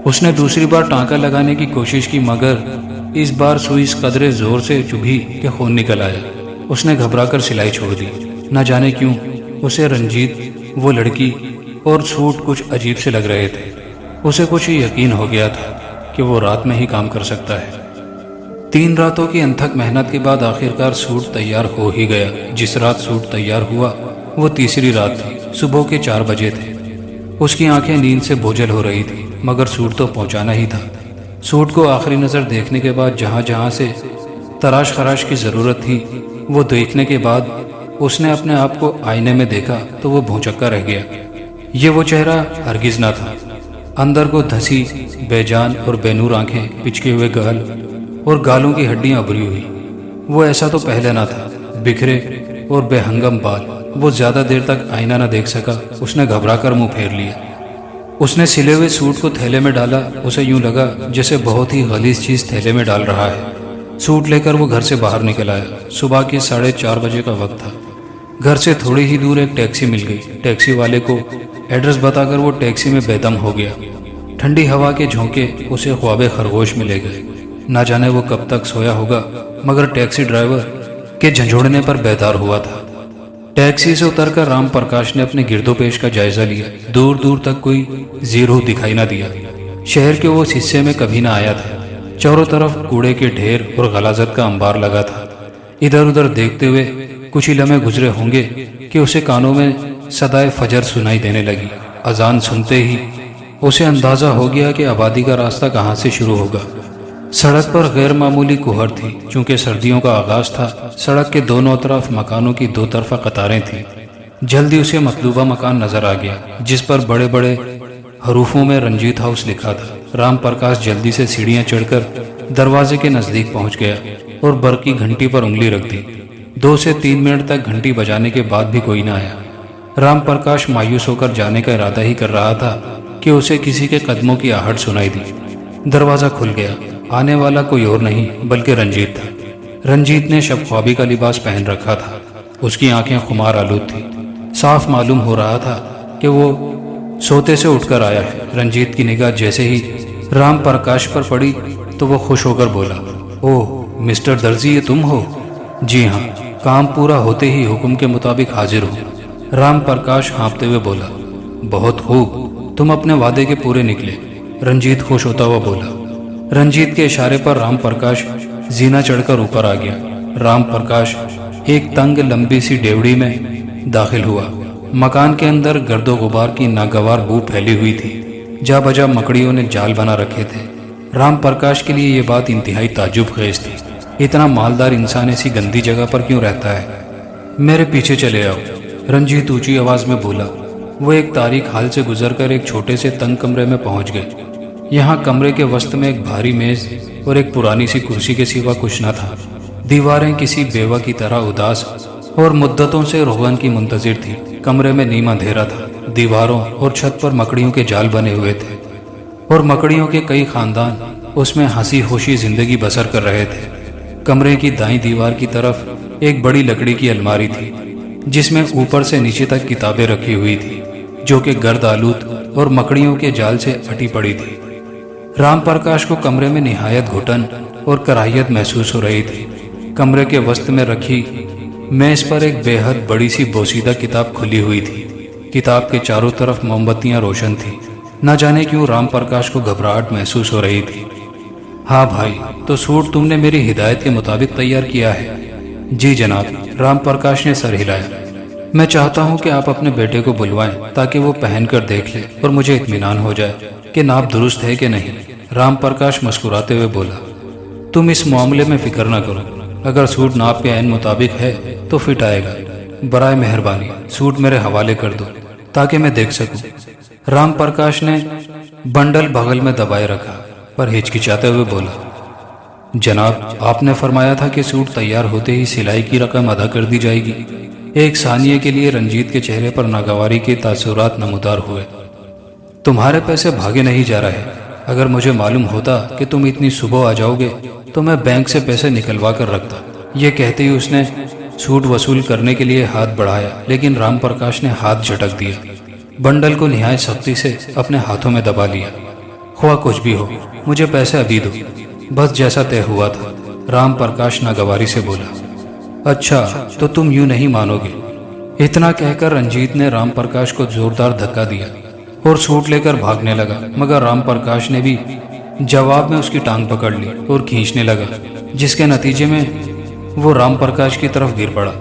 اس نے دوسری بار ٹانکا لگانے کی کوشش کی، مگر اس بار سوئی اس قدرے زور سے چبھی کہ خون نکل آیا۔ اس نے گھبرا کر سلائی چھوڑ دی۔ نہ جانے کیوں اسے رنجیت، وہ لڑکی اور سوٹ کچھ عجیب سے لگ رہے تھے۔ اسے کچھ یقین ہو گیا تھا کہ وہ رات میں ہی کام کر سکتا ہے۔ 3 راتوں کی انتھک محنت کے بعد آخرکار سوٹ تیار ہو ہی گیا۔ جس رات سوٹ تیار ہوا وہ تیسری رات تھی۔ صبح کے 4 بجے تھے۔ اس کی آنکھیں نیند سے بوجھل ہو رہی تھی، مگر سوٹ تو پہنچانا ہی تھا۔ سوٹ کو آخری نظر دیکھنے کے بعد جہاں جہاں سے تراش خراش کی ضرورت تھی وہ دیکھنے کے بعد اس نے اپنے آپ کو آئینے میں دیکھا تو وہ بھونچکا رہ گیا۔ یہ وہ چہرہ ہرگز نہ تھا۔ اندر کو دھسی بے جان اور بے نور آنکھیں، پچکے ہوئے گال اور گالوں کی ہڈیاں ابری ہوئی۔ وہ ایسا تو پہلے نہ تھا۔ بکھرے اور بے ہنگم بال۔ وہ زیادہ دیر تک آئینہ نہ دیکھ سکا۔ اس نے گھبرا کر منہ پھیر لیا۔ اس نے سلے ہوئے سوٹ کو تھیلے میں ڈالا۔ اسے یوں لگا جیسے بہت ہی غلیظ چیز تھیلے میں ڈال رہا ہے۔ سوٹ لے کر وہ گھر سے باہر نکل آیا۔ صبح کے 4:30 بجے کا وقت تھا۔ گھر سے تھوڑی ہی دور ایک ٹیکسی مل گئی۔ ٹیکسی والے کو ایڈریس بتا کر وہ ٹیکسی میں بے دم ہو گیا۔ ٹھنڈی ہوا کے جھونکے اسے خواب خرگوش میں لے گئے۔ نہ جانے وہ کب تک سویا ہوگا، مگر ٹیکسی ڈرائیور کے جھنجھوڑنے پر بیدار ہوا تھا۔ ٹیکسی سے اتر کر رام پرکاش نے اپنے گرد و پیش کا جائزہ لیا۔ دور دور تک کوئی زیرو دکھائی نہ دیا۔ شہر کے اس حصے میں کبھی نہ آیا تھا۔ چاروں طرف کوڑے کے ڈھیر اور غلاظت کا انبار لگا تھا۔ ادھر ادھر دیکھتے ہوئے کچھ ہی لمحے گزرے ہوں گے کہ اسے کانوں میں صدائے فجر سنائی دینے لگی۔ اذان سنتے ہی اسے اندازہ ہو گیا کہ آبادی کا راستہ کہاں سے شروع ہوگا۔ سڑک پر غیر معمولی کوہر تھی۔ چونکہ سردیوں کا آغاز تھا، سڑک کے دونوں طرف مکانوں کی دو طرفہ قطاریں تھیں۔ جلدی اسے مطلوبہ مکان نظر آ گیا، جس پر بڑے بڑے حروفوں میں رنجیت ہاؤس لکھا تھا۔ رام پرکاش جلدی سے سیڑھیاں چڑھ کر دروازے کے نزدیک پہنچ گیا اور برقی گھنٹی پر انگلی رکھ دی۔ 2 سے 3 منٹ تک گھنٹی بجانے کے بعد بھی کوئی نہ آیا۔ رام پرکاش مایوس ہو کر جانے کا ارادہ ہی کر رہا تھا کہ اسے کسی کے قدموں کی آہٹ سنائی دی۔ دروازہ کھل گیا۔ آنے والا کوئی اور نہیں بلکہ رنجیت تھا۔ رنجیت نے شب خوابی کا لباس پہن رکھا تھا۔ اس کی آنکھیں خمار آلود تھی۔ صاف معلوم ہو رہا تھا کہ وہ سوتے سے اٹھ کر آیا ہے۔ رنجیت کی نگاہ جیسے ہی رام پرکاش پر پڑی تو وہ خوش ہو کر بولا، اوہ مسٹر درزی، یہ تم ہو؟ جی ہاں، کام پورا ہوتے ہی حکم کے مطابق حاضر ہوں۔ رام پرکاش ہانپتے ہوئے بولا، بہت خوب، تم اپنے وعدے کے پورے نکلے۔ رنجیت خوش ہوتا ہوا بولا۔ رنجیت کے اشارے پر رام پرکاش زینہ چڑھ کر اوپر آ گیا۔ رام پرکاش ایک تنگ لمبی سی ڈیوڑی میں داخل ہوا۔ مکان کے اندر گرد و غبار کی ناگوار بو پھیلی ہوئی تھی۔ جا بجا مکڑیوں نے جال بنا رکھے تھے۔ رام پرکاش کے لیے یہ بات انتہائی تعجب خیز تھی۔ اتنا مالدار انسان ایسی گندی جگہ پر کیوں رہتا ہے؟ میرے پیچھے چلے آؤ، رنجیت اونچی آواز میں بولا۔ وہ ایک تاریک حال سے گزر کر ایک چھوٹے سے تنگ کمرے میں پہنچ گئے۔ یہاں کمرے کے وسط میں ایک بھاری میز اور ایک پرانی سی کرسی کے سوا کچھ نہ تھا۔ دیواریں کسی بیوہ کی طرح اداس اور مدتوں سے روغن کی منتظر تھی۔ کمرے میں نیم اندھیرا تھا۔ دیواروں اور چھت پر مکڑیوں کے جال بنے ہوئے تھے اور مکڑیوں کے کئی خاندان اس میں ہنسی خوشی زندگی بسر کر رہے تھے۔ کمرے کی دائیں دیوار کی طرف ایک بڑی لکڑی کی الماری تھی، جس میں اوپر سے نیچے تک کتابیں رکھی ہوئی تھی، جو کہ گرد آلود اور مکڑیوں کے جال سے اٹی پڑی تھی۔ رام پرکاش کو کمرے میں نہایت گھٹن اور کراہیت محسوس ہو رہی تھی۔ کمرے کے وسط میں رکھی میز پر ایک بے حد بڑی سی بوسیدہ کتاب کھلی ہوئی تھی۔ کتاب کے چاروں طرف موم بتیاں روشن تھیں۔ نہ جانے کیوں رام پرکاش کو گھبراہٹ محسوس ہو رہی تھی۔ ہاں بھائی، تو سوٹ تم نے میری ہدایت کے مطابق تیار کیا ہے؟ جی جناب، رام پرکاش نے سر ہلایا۔ میں چاہتا ہوں کہ آپ اپنے بیٹے کو بلوائیں تاکہ وہ پہن کر دیکھ لے اور مجھے اطمینان ہو جائے کہ ناپ درست ہے کہ نہیں۔ رام پرکاش مسکراتے ہوئے بولا، تم اس معاملے میں فکر نہ کرو، اگر سوٹ ناپ کے عین مطابق ہے تو فٹ آئے گا۔ برائے مہربانی سوٹ میرے حوالے کر دو تاکہ میں دیکھ سکوں۔ رام پرکاش نے بنڈل بغل میں دبائے رکھا پر ہچکچاتے ہوئے بولا، جناب آپ نے فرمایا تھا کہ سوٹ تیار ہوتے ہی سلائی کی رقم ادا کر دی جائے گی۔ ایک ثانیے کے لیے رنجیت کے چہرے پر ناگواری کے تاثرات نمودار ہوئے۔ تمہارے پیسے بھاگے نہیں جا رہے۔ اگر مجھے معلوم ہوتا کہ تم اتنی صبح آ جاؤ گے تو میں بینک سے پیسے نکلوا کر رکھتا۔ یہ کہتے ہی اس نے سوٹ وصول کرنے کے لیے ہاتھ بڑھایا، لیکن رام پرکاش نے ہاتھ جھٹک دیا۔ بنڈل کو نہایت سختی سے اپنے ہاتھوں میں دبا لیا۔ خواہ کچھ بھی ہو، مجھے پیسے ابھی دو، بس جیسا طے ہوا تھا۔ رام پرکاش ناگواری سے بولا۔ اچھا تو تم یوں نہیں مانو گے۔ اتنا کہہ کر رنجیت نے رام پرکاش کو زوردار دھکا دیا اور سوٹ لے کر بھاگنے لگا، مگر رام پرکاش نے بھی جواب میں اس کی ٹانگ پکڑ لی اور کھینچنے لگا، جس کے نتیجے میں وہ رام پرکاش کی طرف گر پڑا۔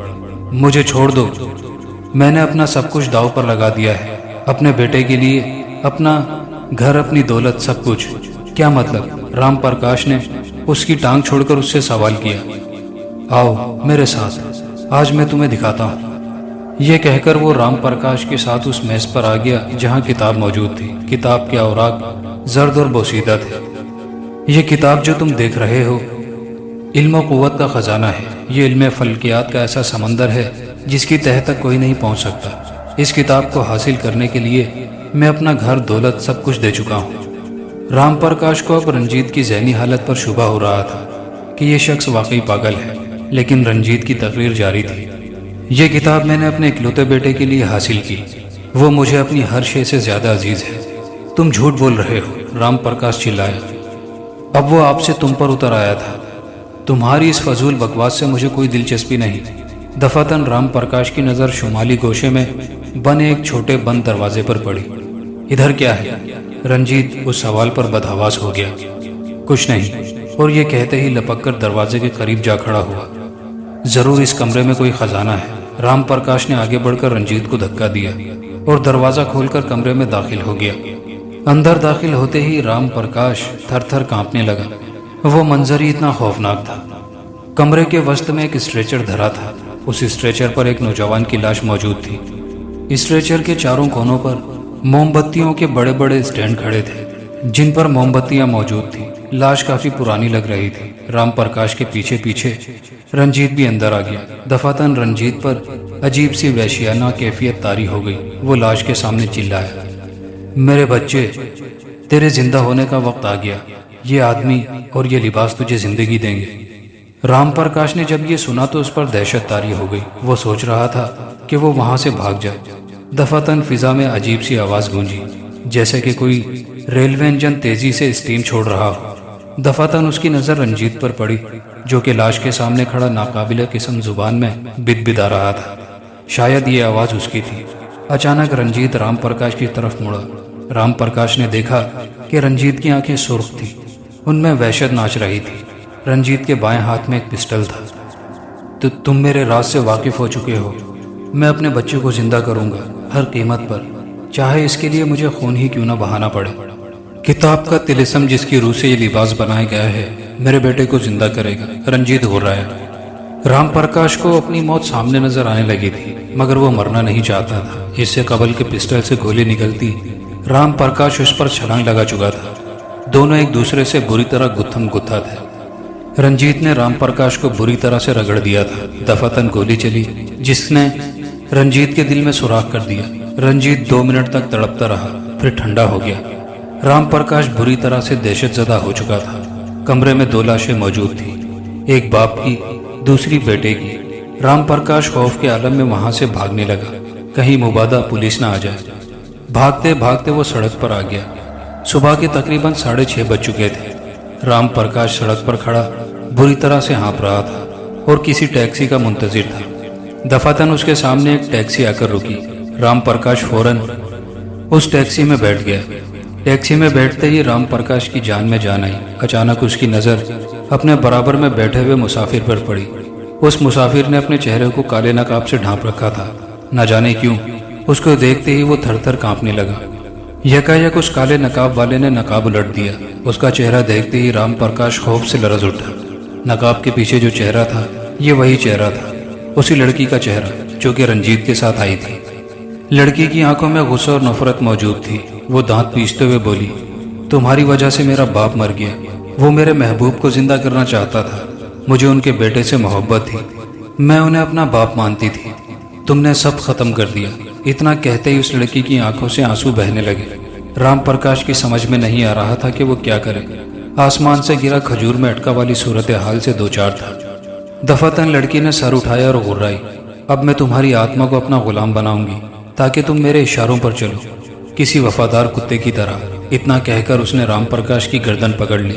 مجھے چھوڑ دو، میں نے اپنا سب کچھ داؤ پر لگا دیا ہے، اپنے بیٹے کے لیے، اپنا گھر، اپنی دولت، سب کچھ۔ کیا مطلب؟ رام پرکاش نے اس کی ٹانگ چھوڑ کر اس سے سوال کیا۔ آؤ میرے ساتھ، آج میں تمہیں دکھاتا ہوں۔ یہ کہہ کر وہ رام پرکاش کے ساتھ اس میز پر آ گیا جہاں کتاب موجود تھی۔ کتاب کے اوراق زرد اور بوسیدہ تھے۔ یہ کتاب جو تم دیکھ رہے ہو علم و قوت کا خزانہ ہے۔ یہ علم فلکیات کا ایسا سمندر ہے جس کی تہہ تک کوئی نہیں پہنچ سکتا۔ اس کتاب کو حاصل کرنے کے لیے میں اپنا گھر، دولت، سب کچھ دے چکا ہوں۔ رام پرکاش کو اب رنجیت کی ذہنی حالت پر شبہ ہو رہا تھا کہ یہ شخص واقعی پاگل ہے، لیکن رنجیت کی تقریر جاری تھی۔ یہ کتاب میں نے اپنے اکلوتے بیٹے کے لیے حاصل کی۔ وہ مجھے اپنی ہر شے سے زیادہ عزیز ہے۔ تم جھوٹ بول رہے ہو، رام پرکاش چلایا۔ اب وہ آپ سے تم پر اتر آیا تھا۔ تمہاری اس فضول بکواس سے مجھے کوئی دلچسپی نہیں۔ دفعتاً رام پرکاش کی نظر شمالی گوشے میں بنے ایک چھوٹے بند دروازے پر پڑی۔ ادھر کیا ہے؟ رنجیت اس سوال پر بدحواس ہو گیا۔ کچھ نہیں، اور یہ کہتے ہی لپک کر دروازے کے قریب جا کھڑا ہوا۔ ضرور اس کمرے میں کوئی خزانہ ہے۔ رام پرکاش نے آگے بڑھ کر رنجیت کو دھکا دیا اور دروازہ کھول کر کمرے میں داخل ہو گیا۔ اندر داخل ہوتے ہی رام پرکاش تھر تھر کانپنے لگا۔ وہ منظر ہی اتنا خوفناک تھا۔ کمرے کے وسط میں ایک اسٹریچر دھرا تھا۔ اس اسٹریچر پر ایک نوجوان کی لاش موجود تھی۔ اسٹریچر کے چاروں کونوں پر موم بتیوں کے بڑے بڑے اسٹینڈ کھڑے تھے جن پر موم بتیاں موجود تھیں۔ لاش کافی پرانی لگ رہی تھی۔ رام پرکاش کے پیچھے پیچھے رنجیت بھی اندر آ گیا۔ دفعتاً رنجیت پر عجیب سی وحشیانہ کیفیت طاری ہو گئی۔ وہ لاش کے سامنے چلایا، میرے بچے، تیرے زندہ ہونے کا وقت آ گیا۔ یہ آدمی اور یہ لباس تجھے زندگی دیں گے۔ رام پرکاش نے جب یہ سنا تو اس پر دہشت طاری ہو گئی۔ وہ سوچ رہا تھا کہ وہ وہاں سے بھاگ جائے۔ دفعتاً فضا میں عجیب سی آواز گونجی، جیسے کہ کوئی ریلوے انجن تیزی سے اسٹیم چھوڑ رہا ہو۔ دفعتاً اس کی نظر رنجیت پر پڑی، جو کہ لاش کے سامنے کھڑا ناقابل قسم زبان میں بدا رہا تھا۔ شاید یہ آواز اس کی تھی۔ اچانک رنجیت رام پرکاش کی طرف مڑا۔ رام پرکاش نے دیکھا کہ رنجیت کی آنکھیں سرخ تھی، ان میں وحشت ناچ رہی تھی۔ رنجیت کے بائیں ہاتھ میں ایک پسٹل تھا۔ تو تم میرے راز سے واقف ہو چکے ہو۔ میں اپنے بچے کو زندہ کروں گا، ہر قیمت پر، چاہے اس کے لیے مجھے خون ہی کیوں نہ بہانا پڑے۔ کتاب کا طلسم جس کی روح سے یہ لباس بنایا گیا ہے میرے بیٹے کو زندہ کرے گا، رنجیت غرایا۔ رام پرکاش کو اپنی موت سامنے نظر آنے لگی تھی، مگر وہ مرنا نہیں چاہتا تھا۔ اس سے قبل کے پسٹل سے گولی نکلتی رام پرکاش اس پر چھلانگ لگا چکا تھا۔ دونوں ایک دوسرے سے بری طرح گتھم گتھا تھے۔ رنجیت نے رام پرکاش کو بری طرح سے رگڑ دیا تھا۔ دفعتاً گولی چلی جس نے رنجیت کے دل میں سوراخ کر دیا۔ رنجیت 2 منٹ تک تڑپتا رہا، پھر ٹھنڈا ہو گیا۔ رام پرکاش بری طرح سے دہشت زدہ ہو چکا تھا۔ کمرے میں 2 لاشیں موجود تھیں، ایک باپ کی، دوسری بیٹے کی۔ رام پرکاش خوف کے عالم میں وہاں سے بھاگنے لگا، کہیں مبادا پولیس نہ آ جائے۔ بھاگتے بھاگتے وہ سڑک پر آ گیا۔ صبح کے تقریباً 6:30 بج چکے تھے۔ رام پرکاش سڑک پر کھڑا بری طرح سے ہانپ رہا تھا اور کسی ٹیکسی کا منتظر تھا۔ دفعتاً اس کے سامنے ایک ٹیکسی آ کر رکی۔ رام پرکاش فوراً اس ٹیکسی میں بیٹھ گیا۔ ٹیکسی میں بیٹھتے ہی رام پرکاش کی جان میں جان آئی۔ اچانک اس کی نظر اپنے برابر میں بیٹھے ہوئے مسافر پر پڑی۔ اس مسافر نے اپنے چہرے کو کالے نقاب سے ڈھانپ رکھا تھا۔ نہ جانے کیوں اس کو دیکھتے ہی وہ تھر تھر کانپنے لگا۔ یکایک اس کالے نقاب والے نے نقاب الٹ دیا۔ اس کا چہرہ دیکھتے ہی رام پرکاش خوف سے لرز اٹھا۔ نقاب کے پیچھے جو چہرہ تھا یہ وہی چہرہ تھا، اسی لڑکی کا چہرہ جو کہ رنجیت کے ساتھ آئی تھی۔ لڑکی کی آنکھوں میں غصہ اور نفرت موجود تھی۔ وہ دانت پیستے ہوئے بولی، تمہاری وجہ سے میرا باپ مر گیا۔ وہ میرے محبوب کو زندہ کرنا چاہتا تھا۔ مجھے ان کے بیٹے سے محبت تھی، میں انہیں اپنا باپ مانتی تھی۔ تم نے سب ختم کر دیا۔ اتنا کہتے ہی اس لڑکی کی آنکھوں سے آنسو بہنے لگے۔ رام پرکاش کی سمجھ میں نہیں آ رہا تھا کہ وہ کیا کرے۔ آسمان سے گرا کھجور میں اٹکا والی صورتحال سے دوچار تھا۔ دفعتاً لڑکی نے سر اٹھایا اور غرائی، اب میں تمہاری آتما کو اپنا غلام بناؤں گی تاکہ تم میرے اشاروں پر چلو، کسی وفادار کتے کی طرح۔ اتنا کہہ کر اس نے رام پرکاش کی گردن پکڑ لی۔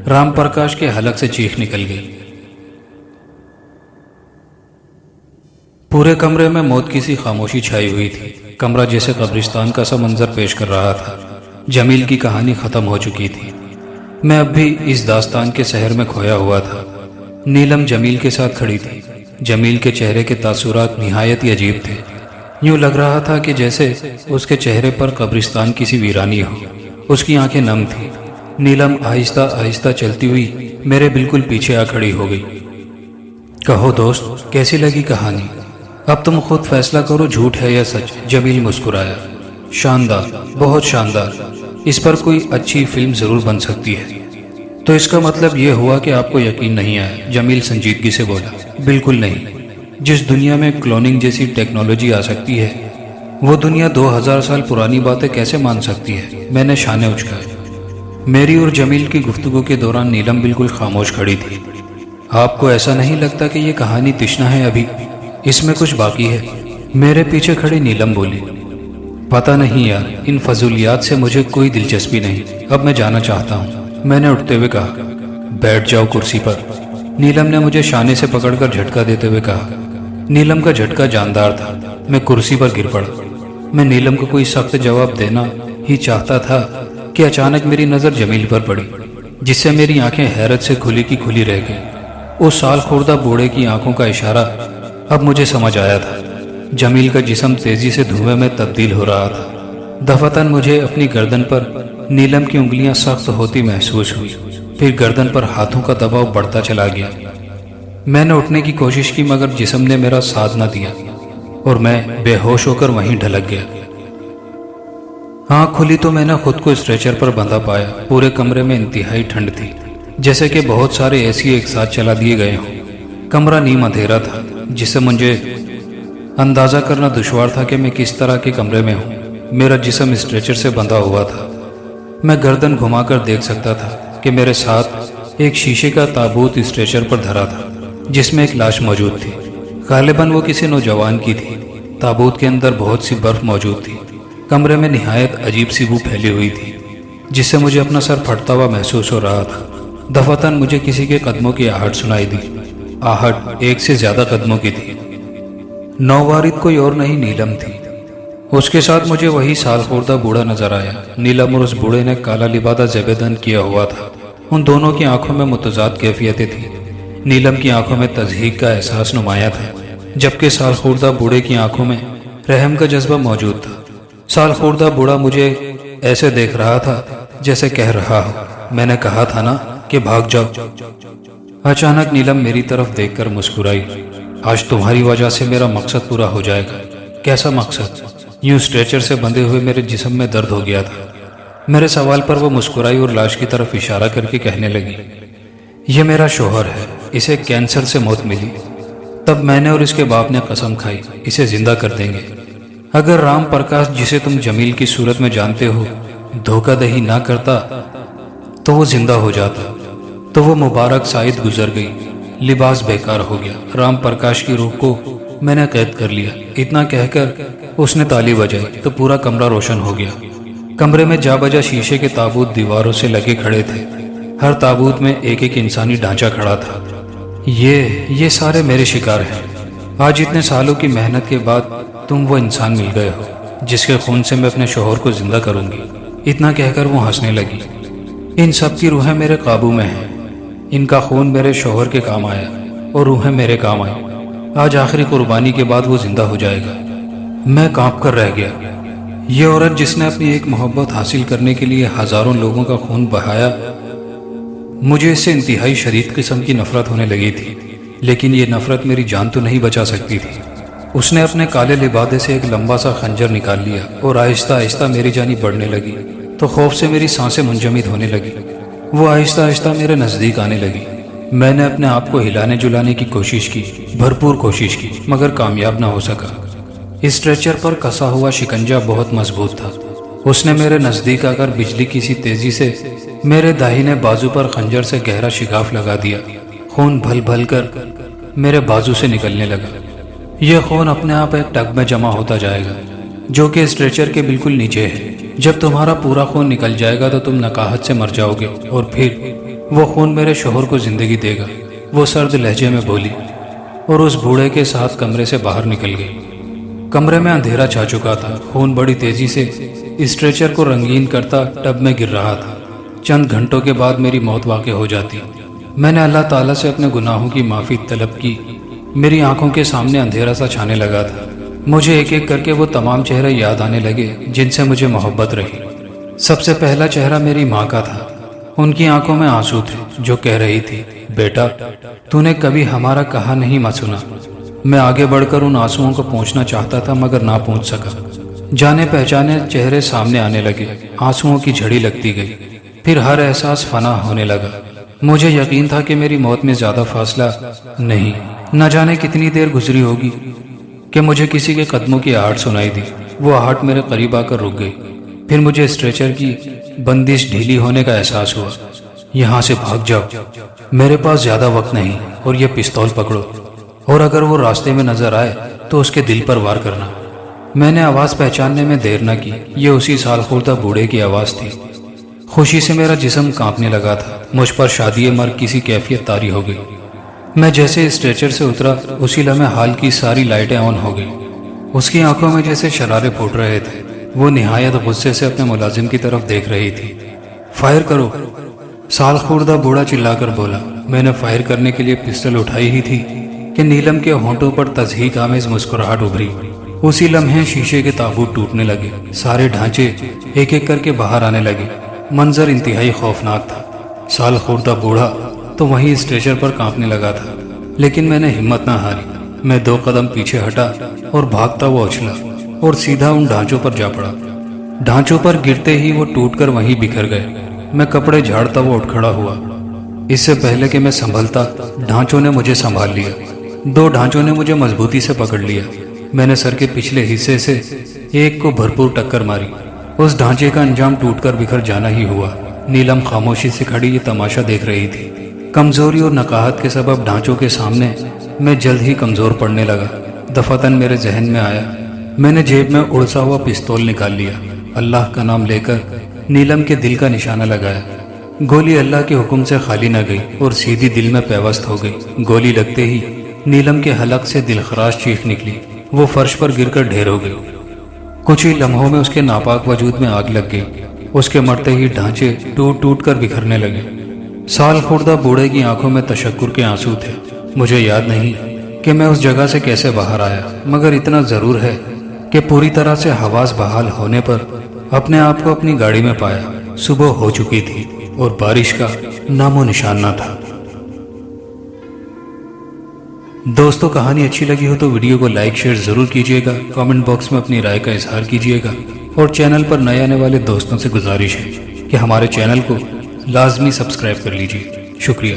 رام پرکاش کے حلق سے چیخ نکل گئی۔ پورے کمرے میں موت کی سی خاموشی چھائی ہوئی تھی۔ کمرہ جیسے قبرستان کا سا منظر پیش کر رہا تھا۔ جمیل کی کہانی ختم ہو چکی تھی۔ میں اب بھی اس داستان کے سحر میں کھویا ہوا تھا۔ نیلم جمیل کے ساتھ کھڑی تھی۔ جمیل کے چہرے کے تاثرات نہایت ہی عجیب تھے۔ یوں لگ رہا تھا کہ جیسے اس کے چہرے پر قبرستان کی سی ویرانی ہو۔ اس کی آنکھیں نم تھیں۔ نیلم آہستہ آہستہ چلتی ہوئی میرے بالکل پیچھے آ کھڑی ہو گئی۔ کہو دوست، کیسی لگی کہانی؟ اب تم خود فیصلہ کرو، جھوٹ ہے یا سچ؟ جمیل مسکرایا۔ شاندار، بہت شاندار، اس پر کوئی اچھی فلم ضرور بن سکتی ہے۔ تو اس کا مطلب یہ ہوا کہ آپ کو یقین نہیں آیا؟ جمیل سنجیدگی سے بولا۔ بالکل نہیں۔ جس دنیا میں کلوننگ جیسی ٹیکنالوجی آ سکتی ہے وہ دنیا 2000 سال پرانی باتیں کیسے مان سکتی ہے؟ میں نے شانے اچکائے۔ میری اور جمیل کی گفتگو کے دوران نیلم بالکل خاموش کھڑی تھی۔ آپ کو ایسا نہیں لگتا کہ یہ کہانی تشنہ ہے؟ ابھی اس میں کچھ باقی ہے؟ میرے پیچھے کھڑی نیلم بولی۔ پتہ نہیں یار، ان فضولیات سے مجھے کوئی دلچسپی نہیں، اب میں جانا چاہتا ہوں، میں نے اٹھتے ہوئے کہا۔ بیٹھ جاؤ کرسی پر، نیلم نے مجھے شانے سے پکڑ کر جھٹکا دیتے ہوئے کہا۔ نیلم کا جھٹکا جاندار تھا، میں کرسی پر گر پڑا۔ میں نیلم کو کوئی سخت جواب دینا ہی چاہتا تھا کہ اچانک میری نظر جمیل پر پڑی، جس سے میری آنکھیں حیرت سے کھلی کی کھلی رہ گئی۔ اس سال خوردہ بوڑھے کی آنکھوں کا اشارہ اب مجھے سمجھ آیا تھا۔ جمیل کا جسم تیزی سے دھوئیں میں تبدیل ہو رہا تھا۔ دفعتاً مجھے اپنی گردن پر نیلم کی انگلیاں سخت ہوتی محسوس ہوئی، پھر گردن پر ہاتھوں کا دباؤ بڑھتا چلا گیا۔ میں نے اٹھنے کی کوشش کی مگر جسم نے میرا ساتھ نہ دیا اور میں بے ہوش ہو کر وہیں ڈھلک گیا۔ آنکھ کھلی تو میں نے خود کو اسٹریچر پر بندھا پایا۔ پورے کمرے میں انتہائی ٹھنڈ تھی، جیسے کہ بہت سارے اے سی ایک ساتھ چلا دیے گئے ہوں۔ کمرہ نیم اندھیرا تھا، جس سے مجھے اندازہ کرنا دشوار تھا کہ میں کس طرح کے کمرے میں ہوں۔ میرا جسم اسٹریچر سے بندھا ہوا تھا۔ میں گردن گھما کر دیکھ سکتا تھا کہ میرے ساتھ ایک شیشے کا تابوت اسٹریچر پر دھرا تھا، جس میں ایک لاش موجود تھی۔ غالباً وہ کسی نوجوان کی تھی۔ تابوت کے اندر بہت سی برف موجود تھی۔ کمرے میں نہایت عجیب سی بو پھیلی ہوئی تھی، جس سے مجھے اپنا سر پھٹتا ہوا محسوس ہو رہا تھا۔ دفعتاً مجھے کسی کے قدموں کی آہٹ سنائی دی۔ آہٹ ایک سے زیادہ قدموں کی تھی۔ نووارد کوئی اور نہیں، نیلم تھی۔ اس کے ساتھ مجھے وہی سال خوردہ بوڑھا نظر آیا۔ نیلم اور اس بوڑھے نے کالا لبادہ زیبدان کیا ہوا تھا۔ ان دونوں کی آنکھوں میں متضاد کیفیتیں تھیں۔ نیلم کی آنکھوں میں تضحیک کا احساس نمایاں تھا، جبکہ سال خوردہ بوڑھے کی آنکھوں میں رحم کا جذبہ موجود تھا۔ سال خوردہ بوڑھا مجھے ایسے دیکھ رہا تھا جیسے کہہ رہا ہو، میں نے کہا تھا نا کہ بھاگ جاؤ۔ اچانک نیلم میری طرف دیکھ کر مسکرائی۔ آج تمہاری وجہ سے میرا مقصد پورا ہو جائے گا۔ کیسا مقصد؟ یوں اسٹریچر سے بندھے ہوئے میرے جسم میں درد ہو گیا تھا۔ میرے سوال پر وہ مسکرائی اور لاش کی طرف اشارہ کر کے کہنے لگی، یہ میرا شوہر ہے، اسے کینسر سے موت ملی۔ تب میں نے اور اس کے باپ نے قسم کھائی، اسے زندہ کر دیں گے۔ اگر رام پرکاش، جسے تم جمیل کی صورت میں جانتے ہو، دھوکہ دہی نہ کرتا تو وہ زندہ ہو جاتا۔ تو وہ مبارک سائد گزر گئی، لباس بیکار ہو گیا۔ رام پرکاش کی روح کو میں نے قید کر لیا۔ اتنا کہہ کر اس نے تالی بجائی تو پورا کمرہ روشن ہو گیا۔ کمرے میں جا بجا شیشے کے تابوت دیواروں سے لگے کھڑے تھے۔ ہر تابوت میں ایک ایک انسانی ڈھانچہ کھڑا تھا۔ یہ سارے میرے شکار ہیں۔ آج اتنے سالوں کی محنت کے بعد تم وہ انسان مل گئے ہو جس کے خون سے میں اپنے شوہر کو زندہ کروں گی۔ اتنا کہہ کر وہ ہنسنے لگی۔ ان سب کی روحیں میرے قابو میں ہیں۔ ان کا خون میرے شوہر کے کام آیا اور روحیں میرے کام آئی۔ آج آخری قربانی کے بعد وہ زندہ ہو جائے گا۔ میں کانپ کر رہ گیا۔ یہ عورت جس نے اپنی ایک محبت حاصل کرنے کے لیے ہزاروں لوگوں کا خون بہایا، مجھے اس سے انتہائی شدید قسم کی نفرت ہونے لگی تھی، لیکن یہ نفرت میری جان تو نہیں بچا سکتی تھی۔ اس نے اپنے کالے لبادے سے ایک لمبا سا خنجر نکال لیا اور آہستہ آہستہ میری جانب بڑھنے لگی تو خوف سے میری سانسیں منجمد ہونے لگی۔ وہ آہستہ آہستہ میرے نزدیک آنے لگی۔ میں نے اپنے آپ کو ہلانے جلانے کی کوشش کی، بھرپور کوشش کی، مگر کامیاب نہ ہو سکا۔ اسٹریچر پر کسا ہوا شکنجہ بہت مضبوط تھا۔ اس نے میرے نزدیک آ کر بجلی کی سی تیزی سے میرے داہنے بازو پر خنجر سے گہرا شگاف لگا دیا۔ خون بھل بھل کر میرے بازو سے نکلنے لگا۔ یہ خون اپنے آپ ایک ٹب میں جمع ہوتا جائے گا جو کہ اسٹریچر کے بالکل نیچے ہے۔ جب تمہارا پورا خون نکل جائے گا تو تم نقاہت سے مر جاؤ گے اور پھر وہ خون میرے شوہر کو زندگی دے گا، وہ سرد لہجے میں بولی اور اس بوڑھے کے ساتھ کمرے سے باہر نکل گئی۔ کمرے میں اندھیرا چھا چکا تھا۔ خون بڑی تیزی سے اسٹریچر کو رنگین کرتا ٹب میں گر رہا تھا۔ چند گھنٹوں کے بعد میری موت واقع ہو جاتی۔ میں نے اللہ تعالیٰ سے اپنے گناہوں کی معافی طلب کی۔ میری آنکھوں کے سامنے اندھیرا سا چھانے لگا تھا۔ مجھے ایک ایک کر کے وہ تمام چہرے یاد آنے لگے جن سے مجھے محبت رہی۔ سب سے پہلا چہرہ میری ماں کا تھا۔ ان کی آنکھوں میں آنسو تھے جو کہہ رہی تھی، بیٹا تو نے کبھی ہمارا کہا نہیں مت سنا۔ میں آگے بڑھ کر ان آنسوؤں کو پہنچنا چاہتا تھا مگر نہ پہنچ سکا۔ جانے پہچانے چہرے سامنے آنے لگے، آنسوؤں کی جھڑی لگتی گئی، پھر ہر احساس فنا ہونے لگا۔ مجھے یقین تھا کہ میری موت میں زیادہ فاصلہ نہیں، نہ جانے کتنی دیر گزری ہوگی کہ مجھے کسی کے قدموں کی آہٹ سنائی دی۔ وہ آہٹ میرے قریب آ کر رک گئی، پھر مجھے اسٹریچر کی بندش ڈھیلی ہونے کا احساس ہوا۔ یہاں سے بھاگ جاؤ، میرے پاس زیادہ وقت نہیں، اور یہ پستول پکڑو، اور اگر وہ راستے میں نظر آئے تو اس کے دل پر وار کرنا۔ میں نے آواز پہچاننے میں دیر نہ کی، یہ اسی سال خوردہ بوڑھے کی آواز تھی۔ خوشی سے میرا جسم کانپنے لگا تھا، مجھ پر شادی مرگ کسی کیفیت طاری ہو گئی۔ میں جیسے اسٹریچر سے اترا اسی لمحے ہال کی ساری لائٹیں آن ہو گئی۔ اس کی آنکھوں میں جیسے شرارے پھوٹ رہے تھے، وہ نہایت غصے سے اپنے ملازم کی طرف دیکھ رہی تھی۔ فائر کرو، سال خوردہ بوڑھا چلا کر بولا۔ میں نے فائر کرنے کے لیے پسٹل اٹھائی ہی تھی کہ نیلم کے ہونٹوں پر تضحیک آمیز مسکراہٹ ابھری۔ اسی لمحے شیشے کے تابوت ٹوٹنے لگے، سارے ڈھانچے ایک ایک کر کے باہر آنے لگے۔ منظر انتہائی خوفناک تھا۔ سال خوردہ بوڑھا تو وہیں اسٹریچر پر کانپنے لگا تھا، لیکن میں نے ہمت نہ ہاری۔ میں 2 قدم پیچھے ہٹا اور بھاگتا ہوا اچھلا اور سیدھا ان ڈھانچوں پر جا پڑا۔ ڈھانچوں پر گرتے ہی وہ ٹوٹ کر وہیں بکھر گئے۔ میں کپڑے جھاڑتا ہوا اٹھ کھڑا ہوا۔ اس سے پہلے کہ میں سنبھلتا، ڈھانچوں نے مجھے سنبھال لیا۔ 2 ڈھانچوں نے مجھے مضبوطی سے پکڑ لیا۔ میں نے سر کے پچھلے حصے سے ایک کو بھرپور ٹکر ماری۔ اس ڈھانچے کا انجام ٹوٹ کر بکھر جانا ہی ہوا۔ نیلم خاموشی سے کھڑی یہ تماشا دیکھ رہی تھی۔ کمزوری اور نقاہت کے سبب ڈھانچوں کے سامنے میں جلد ہی کمزور پڑنے لگا۔ دفعتاً میرے ذہن میں آیا، میں نے جیب میں اڑسا ہوا پستول نکال لیا۔ اللہ کا نام لے کر نیلم کے دل کا نشانہ لگایا۔ گولی اللہ کے حکم سے خالی نہ گئی اور سیدھی دل میں پیوست ہو گئی۔ گولی لگتے ہی نیلم کے حلق سے دلخراش چیخ نکلی۔ وہ فرش پر گر کر ڈھیر ہو گئی۔ کچھ ہی لمحوں میں اس کے ناپاک وجود میں آگ لگ گئی۔ اس کے مرتے ہی ڈھانچے ٹوٹ ٹوٹ کر بکھرنے لگے۔ سال خوردہ بوڑھے کی آنکھوں میں تشکر کے آنسو تھے۔ مجھے یاد نہیں کہ میں اس جگہ سے کیسے باہر آیا، مگر اتنا ضرور ہے کہ پوری طرح سے حواس بحال ہونے پر اپنے آپ کو اپنی گاڑی میں پایا۔ صبح ہو چکی تھی اور بارش کا نام و نشان نہ تھا۔ دوستو، کہانی اچھی لگی ہو تو ویڈیو کو لائک شیئر ضرور کیجیے گا، کامنٹ باکس میں اپنی رائے کا اظہار کیجیے گا، اور چینل پر نئے آنے والے دوستوں سے گزارش ہے کہ ہمارے چینل کو لازمی سبسکرائب کر لیجیے۔ شکریہ۔